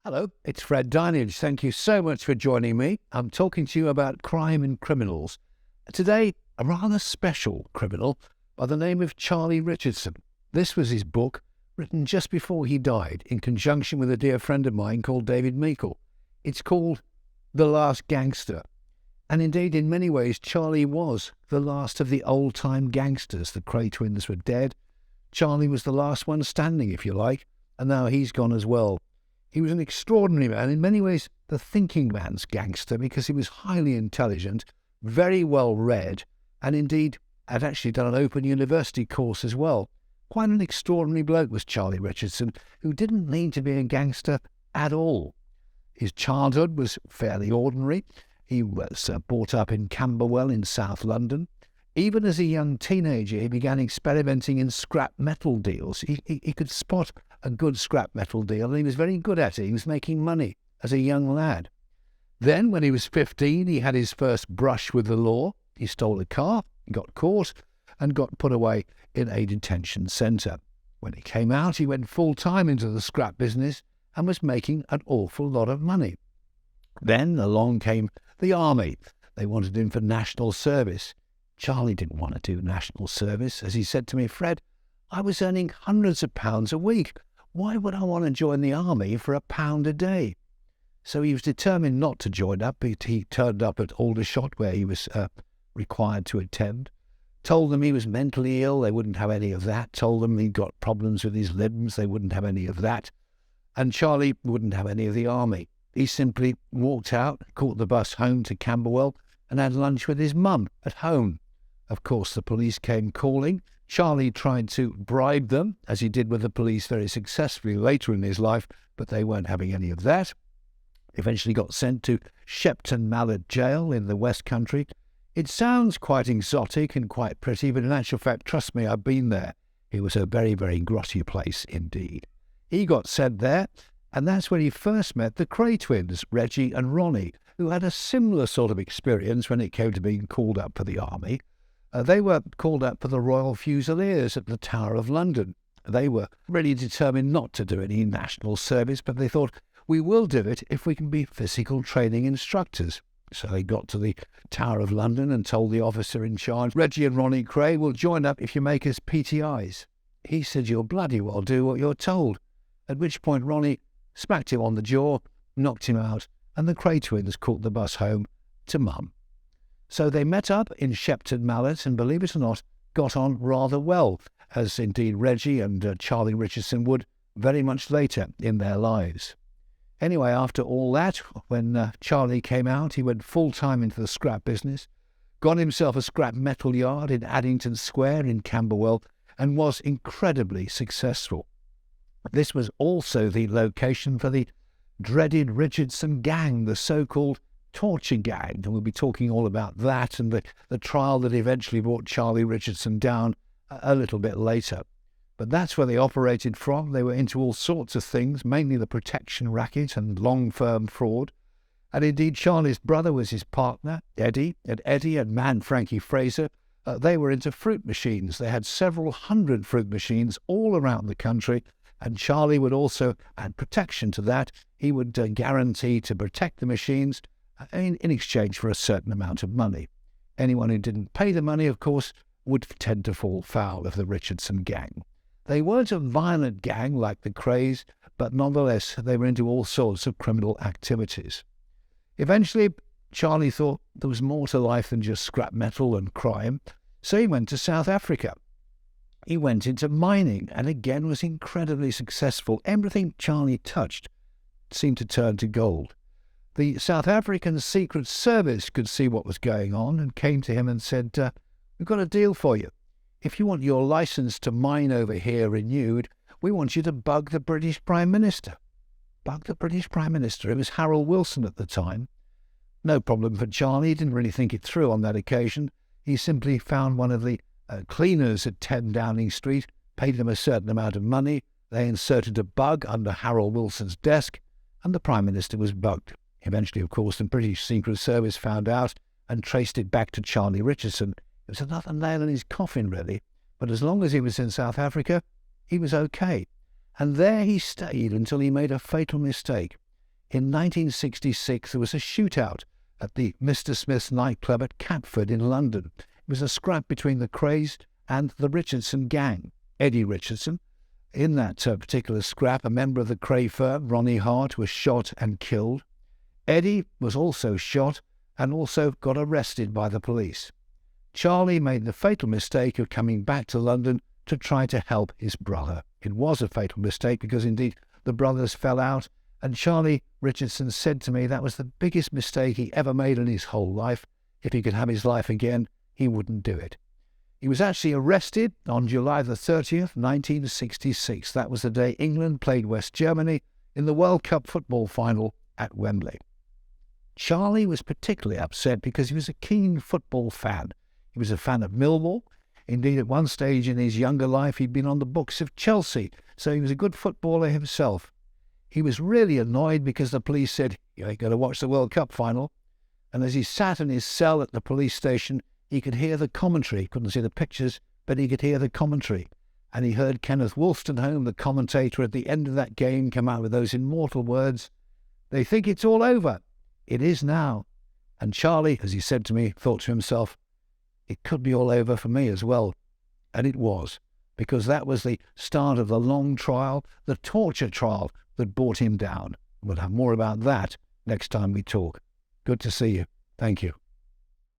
Hello, it's Fred Dinage. Thank you so much for joining me. I'm talking to you about crime and criminals. Today, a rather special criminal by the name of Charlie Richardson. This was his book, written just before he died, in conjunction with a dear friend of mine called David Meikle. It's called The Last Gangster. And indeed, in many ways, Charlie was the last of the old-time gangsters. The Kray twins were dead. Charlie was the last one standing, if you like, and now he's gone as well. He was an extraordinary man, in many ways the thinking man's gangster, because he was highly intelligent, very well read, and indeed had actually done an open university course as well. Quite an extraordinary bloke was Charlie Richardson, who didn't need to be a gangster at all. His childhood was fairly ordinary. He was brought up in Camberwell in South London. Even as a young teenager, he began experimenting in scrap metal deals. He could spot a good scrap metal deal, and he was very good at it. He was making money as a young lad. Then, when he was 15, he had his first brush with the law. He stole a car, got caught, and got put away in a detention centre. When he came out, he went full-time into the scrap business and was making an awful lot of money. Then along came the army. They wanted him for national service. Charlie didn't want to do national service. As he said to me, "Fred, I was earning hundreds of pounds a week. Why would I want to join the army for £1 a day?" So he was determined not to join up. He turned up at Aldershot, where he was required to attend. Told them he was mentally ill. They wouldn't have any of that. Told them he'd got problems with his limbs. They wouldn't have any of that. And Charlie wouldn't have any of the army. He simply walked out, caught the bus home to Camberwell, and had lunch with his mum at home. Of course, the police came calling. Charlie tried to bribe them, as he did with the police very successfully later in his life, but they weren't having any of that. Eventually got sent to Shepton Mallet Jail in the West Country. It sounds quite exotic and quite pretty, but in actual fact, trust me, I've been there. It was a very, very grotty place indeed. He got sent there, and that's when he first met the Kray twins, Reggie and Ronnie, who had a similar sort of experience when it came to being called up for the army. They were called up for the Royal Fusiliers at the Tower of London. They were really determined not to do any national service, but they thought, we will do it if we can be physical training instructors. So they got to the Tower of London and told the officer in charge, "Reggie and Ronnie Kray will join up if you make us PTIs. He said, "You'll bloody well do what you're told." At which point Ronnie smacked him on the jaw, knocked him out, and the Kray twins caught the bus home to Mum. So they met up in Shepton Mallet and, believe it or not, got on rather well, as indeed Reggie and Charlie Richardson would very much later in their lives. Anyway, after all that, when Charlie came out, he went full-time into the scrap business, got himself a scrap metal yard in Addington Square in Camberwell, and was incredibly successful. This was also the location for the dreaded Richardson gang, the so-called torture gang, and we'll be talking all about that and the trial that eventually brought Charlie Richardson down a little bit later. But that's where they operated from. They were into all sorts of things, mainly the protection racket and long-firm fraud. And indeed, Charlie's brother was his partner, Eddie, and man Frankie Fraser. They were into fruit machines. They had several hundred fruit machines all around the country, and Charlie would also add protection to that. He would guarantee to protect the machines in exchange for a certain amount of money. Anyone who didn't pay the money, of course, would tend to fall foul of the Richardson gang. They weren't a violent gang like the Krays, but nonetheless they were into all sorts of criminal activities. Eventually, Charlie thought there was more to life than just scrap metal and crime, so he went to South Africa. He went into mining and again was incredibly successful. Everything Charlie touched seemed to turn to gold. The South African Secret Service could see what was going on and came to him and said, "We've got a deal for you. If you want your license to mine over here renewed, we want you to bug the British Prime Minister." Bug the British Prime Minister. It was Harold Wilson at the time. No problem for Charlie. He didn't really think it through on that occasion. He simply found one of the cleaners at 10 Downing Street, paid them a certain amount of money. They inserted a bug under Harold Wilson's desk, and the Prime Minister was bugged. Eventually, of course, the British Secret Service found out and traced it back to Charlie Richardson. It was another nail in his coffin, really. But as long as he was in South Africa, he was okay. And there he stayed until he made a fatal mistake. In 1966, there was a shootout at the Mr. Smith's nightclub at Catford in London. It was a scrap between the Krays and the Richardson gang. Eddie Richardson. In that particular scrap, a member of the Kray firm, Ronnie Hart, was shot and killed. Eddie was also shot and also got arrested by the police. Charlie made the fatal mistake of coming back to London to try to help his brother. It was a fatal mistake because indeed the brothers fell out, and Charlie Richardson said to me that was the biggest mistake he ever made in his whole life. If he could have his life again, he wouldn't do it. He was actually arrested on July the 30th, 1966. That was the day England played West Germany in the World Cup football final at Wembley. Charlie was particularly upset because he was a keen football fan. He was a fan of Millwall. Indeed, at one stage in his younger life, he'd been on the books of Chelsea, so he was a good footballer himself. He was really annoyed because the police said, "You ain't going to watch the World Cup final." And as he sat in his cell at the police station, he could hear the commentary. He couldn't see the pictures, but he could hear the commentary. And he heard Kenneth Wolstenholme, the commentator, at the end of that game come out with those immortal words, "They think it's all over. It is now." And Charlie, as he said to me, thought to himself, it could be all over for me as well. And it was, because that was the start of the long trial, the torture trial that brought him down. We'll have more about that next time we talk. Good to see you. Thank you.